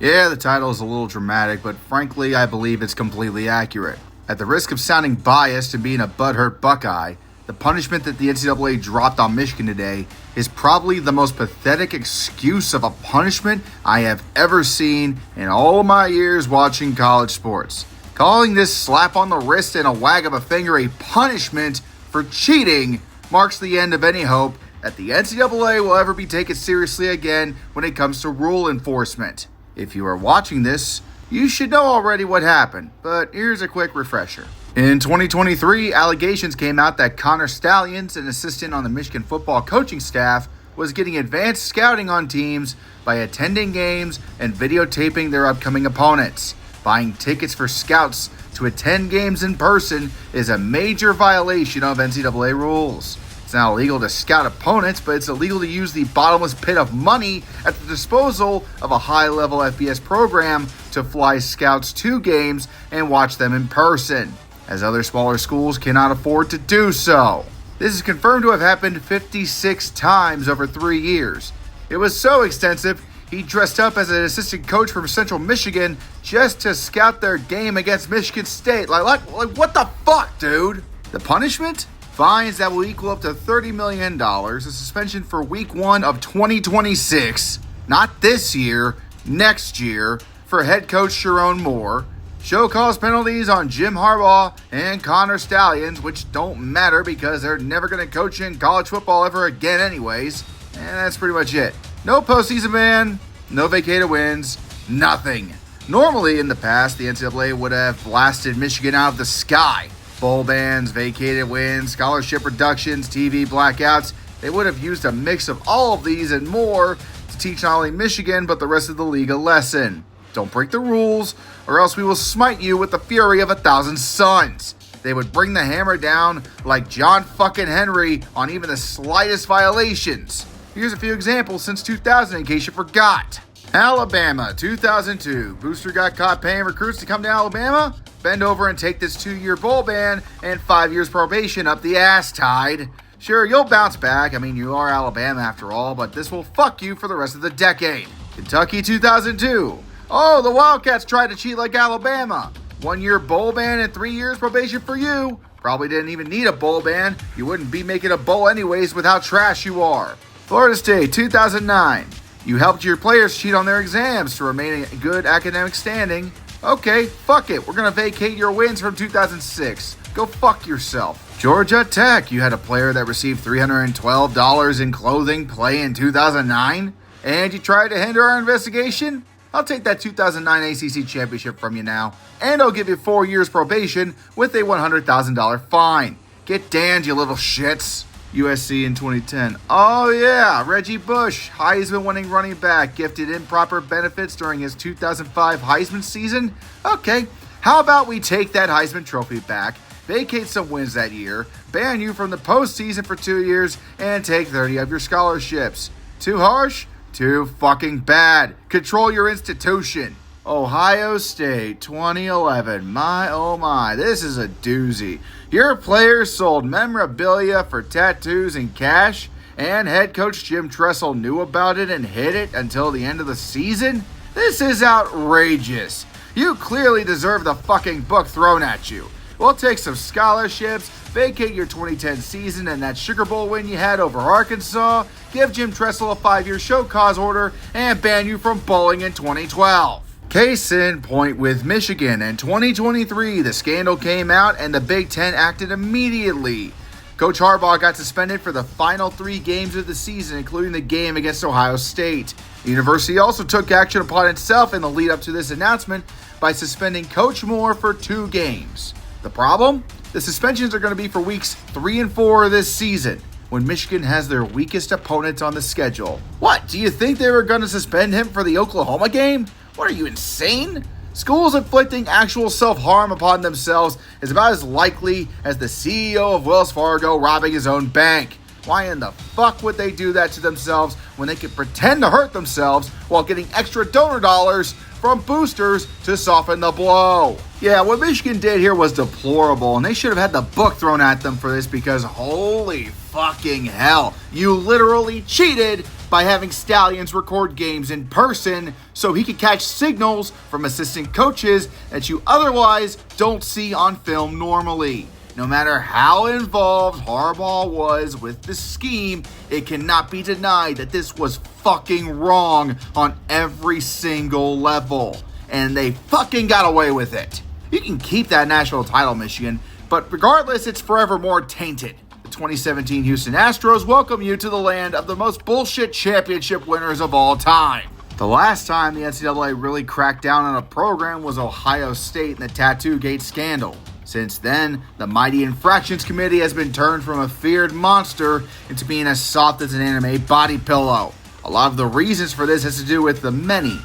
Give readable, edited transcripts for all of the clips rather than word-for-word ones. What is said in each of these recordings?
Yeah, the title is a little dramatic, but frankly, I believe it's completely accurate. At the risk of sounding biased and being a butthurt Buckeye, the punishment that the NCAA dropped on Michigan today is probably the most pathetic excuse of a punishment I have ever seen in all of my years watching college sports. Calling this slap on the wrist and a wag of a finger a punishment for cheating marks the end of any hope that the NCAA will ever be taken seriously again when it comes to rule enforcement. If you are watching this, you should know already what happened, but here's a quick refresher. In 2023, allegations came out that Connor Stalions, an assistant on the Michigan football coaching staff, was getting advanced scouting on teams by attending games and videotaping their upcoming opponents. Buying tickets for scouts to attend games in person is a major violation of NCAA rules. It's not illegal to scout opponents, but it's illegal to use the bottomless pit of money at the disposal of a high-level FBS program to fly scouts to games and watch them in person, as other smaller schools cannot afford to do so. This is confirmed to have happened 56 times over 3 years. It was so extensive, he dressed up as an assistant coach from Central Michigan just to scout their game against Michigan State. Like what the fuck, dude? The punishment? Fines that will equal up to $30 million, a suspension for week 1 of 2026, not this year, next year, for head coach Sharon Moore, show cause penalties on Jim Harbaugh and Connor Stalions, which don't matter because they're never going to coach in college football ever again anyways, and that's pretty much it. No postseason ban, no vacated wins, nothing. Normally in the past, the NCAA would have blasted Michigan out of the sky. Bowl bans, vacated wins, scholarship reductions, TV blackouts. They would have used a mix of all of these and more to teach not only Michigan, but the rest of the league a lesson. Don't break the rules, or else we will smite you with the fury of 1,000 suns. They would bring the hammer down like John fucking Henry on even the slightest violations. Here's a few examples since 2000 in case you forgot. Alabama, 2002. Booster got caught paying recruits to come to Alabama. Bend over and take this 2-year bowl ban and 5 years probation up the ass tide. Sure, you'll bounce back. I mean, you are Alabama after all, but this will fuck you for the rest of the decade. Kentucky, 2002. Oh, the Wildcats tried to cheat like Alabama. 1-year bowl ban and 3 years probation for you. Probably didn't even need a bowl ban. You wouldn't be making a bowl anyways with how trash you are. Florida State, 2009. You helped your players cheat on their exams to remain in good academic standing. Okay, fuck it. We're going to vacate your wins from 2006. Go fuck yourself. Georgia Tech. You had a player that received $312 in clothing play in 2009, and you tried to hinder our investigation? I'll take that 2009 ACC championship from you now, and I'll give you 4 years probation with a $100,000 fine. Get damned, you little shits. USC in 2010. Oh yeah, Reggie Bush, Heisman-winning running back, gifted improper benefits during his 2005 Heisman season. Okay, how about we take that Heisman trophy back, vacate some wins that year, ban you from the postseason for 2 years, and take 30 of your scholarships. Too harsh? Too fucking bad. Control your institution. Ohio State, 2011. My, oh my, this is a doozy. Your players sold memorabilia for tattoos and cash, and head coach Jim Tressel knew about it and hid it until the end of the season? This is outrageous. You clearly deserve the fucking book thrown at you. We'll take some scholarships, vacate your 2010 season and that Sugar Bowl win you had over Arkansas, give Jim Tressel a 5-year show cause order, and ban you from bowling in 2012. Case in point with Michigan. In 2023, the scandal came out and the Big Ten acted immediately. Coach Harbaugh got suspended for the final 3 games of the season, including the game against Ohio State. The university also took action upon itself in the lead up to this announcement by suspending Coach Moore for 2 games. The problem? The suspensions are going to be for weeks 3 and 4 of this season, when Michigan has their weakest opponents on the schedule. What, do you think they were going to suspend him for the Oklahoma game? What, are you insane? Schools inflicting actual self-harm upon themselves is about as likely as the CEO of Wells Fargo robbing his own bank. Why in the fuck would they do that to themselves when they could pretend to hurt themselves while getting extra donor dollars from boosters to soften the blow? Yeah, what Michigan did here was deplorable, and they should have had the book thrown at them for this because holy fucking hell, you literally cheated by having Stallions record games in person so he can catch signals from assistant coaches that you otherwise don't see on film normally. No matter how involved Harbaugh was with the scheme, it cannot be denied that this was fucking wrong on every single level. And they fucking got away with it. You can keep that national title, Michigan, but regardless, it's forever more tainted. The 2017 Houston Astros welcome you to the land of the most bullshit championship winners of all time. The last time the NCAA really cracked down on a program was Ohio State in the Tattoo Gate scandal. Since then, the mighty infractions committee has been turned from a feared monster into being as soft as an anime body pillow. A lot of the reasons for this has to do with the many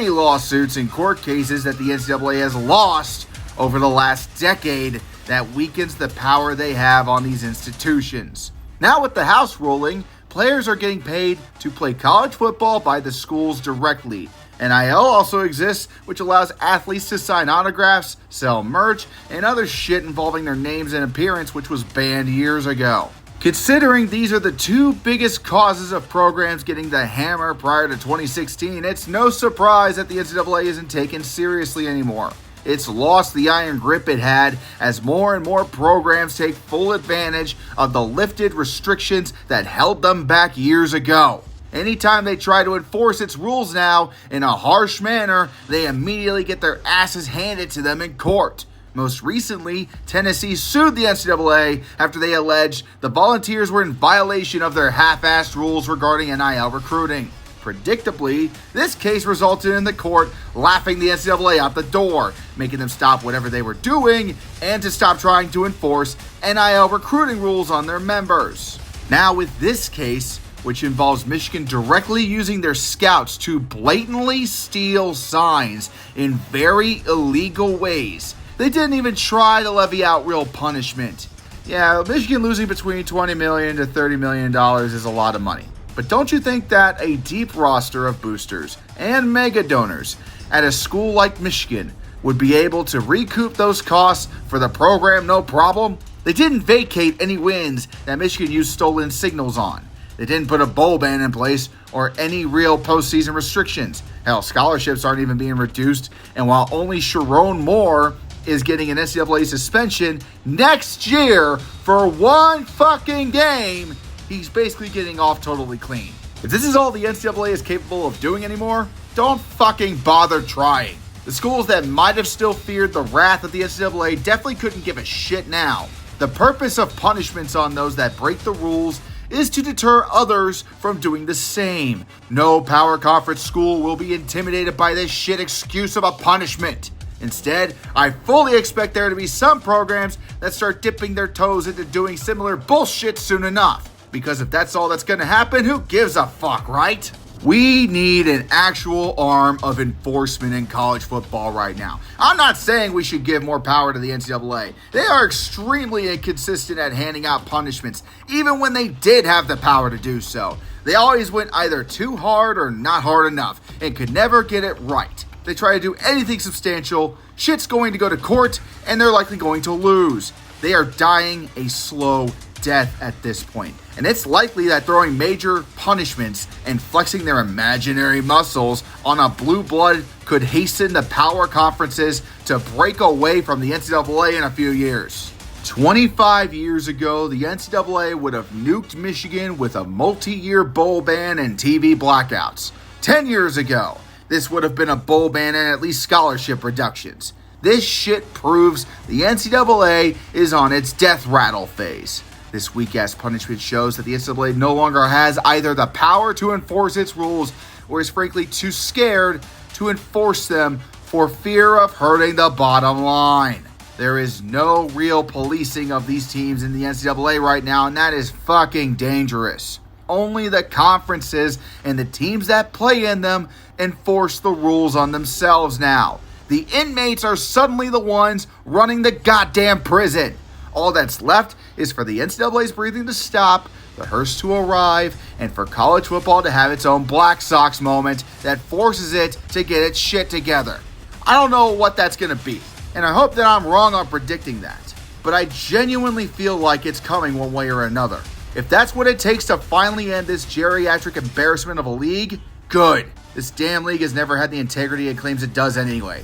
lawsuits and court cases that the NCAA has lost over the last decade that weakens the power they have on these institutions. Now with the House ruling, players are getting paid to play college football by the schools directly. NIL also exists, which allows athletes to sign autographs, sell merch, and other shit involving their names and appearance, which was banned years ago. Considering these are the two biggest causes of programs getting the hammer prior to 2016, it's no surprise that the NCAA isn't taken seriously anymore. It's lost the iron grip it had as more and more programs take full advantage of the lifted restrictions that held them back years ago. Anytime they try to enforce its rules now in a harsh manner, they immediately get their asses handed to them in court. Most recently, Tennessee sued the NCAA after they alleged the Volunteers were in violation of their half-assed rules regarding NIL recruiting. Predictably, this case resulted in the court laughing the NCAA out the door, making them stop whatever they were doing and to stop trying to enforce NIL recruiting rules on their members. Now with this case, which involves Michigan directly using their scouts to blatantly steal signs in very illegal ways, they didn't even try to levy out real punishment. Yeah, Michigan losing between $20 million to $30 million is a lot of money. But don't you think that a deep roster of boosters and mega donors at a school like Michigan would be able to recoup those costs for the program no problem? They didn't vacate any wins that Michigan used stolen signals on. They didn't put a bowl ban in place or any real postseason restrictions. Hell, scholarships aren't even being reduced. And while only Sharon Moore is getting an NCAA suspension next year for one fucking game, he's basically getting off totally clean. If this is all the NCAA is capable of doing anymore, don't fucking bother trying. The schools that might have still feared the wrath of the NCAA definitely couldn't give a shit now. The purpose of punishments on those that break the rules is to deter others from doing the same. No power conference school will be intimidated by this shit excuse of a punishment. Instead, I fully expect there to be some programs that start dipping their toes into doing similar bullshit soon enough. Because if that's all that's gonna happen, who gives a fuck, right? We need an actual arm of enforcement in college football right now. I'm not saying we should give more power to the NCAA. They are extremely inconsistent at handing out punishments, even when they did have the power to do so. They always went either too hard or not hard enough, and could never get it right. They try to do anything substantial, shit's going to go to court, and they're likely going to lose. They are dying a slow death at this point. And it's likely that throwing major punishments and flexing their imaginary muscles on a blue blood could hasten the power conferences to break away from the NCAA in a few years. 25 years ago, the NCAA would have nuked Michigan with a multi-year bowl ban and TV blackouts. 10 years ago, this would have been a bowl ban and at least scholarship reductions. This shit proves the NCAA is on its death rattle phase. This weak-ass punishment shows that the NCAA no longer has either the power to enforce its rules or is frankly too scared to enforce them for fear of hurting the bottom line. There is no real policing of these teams in the NCAA right now, and that is fucking dangerous. Only the conferences and the teams that play in them enforce the rules on themselves now. The inmates are suddenly the ones running the goddamn prison. All that's left is for the NCAA's breathing to stop, the hearse to arrive, and for college football to have its own Black Sox moment that forces it to get its shit together. I don't know what that's going to be, and I hope that I'm wrong on predicting that, but I genuinely feel like it's coming one way or another. If that's what it takes to finally end this geriatric embarrassment of a league, good. This damn league has never had the integrity it claims it does anyway.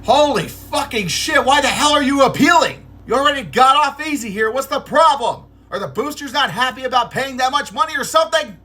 Holy fucking shit, why the hell are you appealing? You already got off easy here, what's the problem? Are the boosters not happy about paying that much money or something?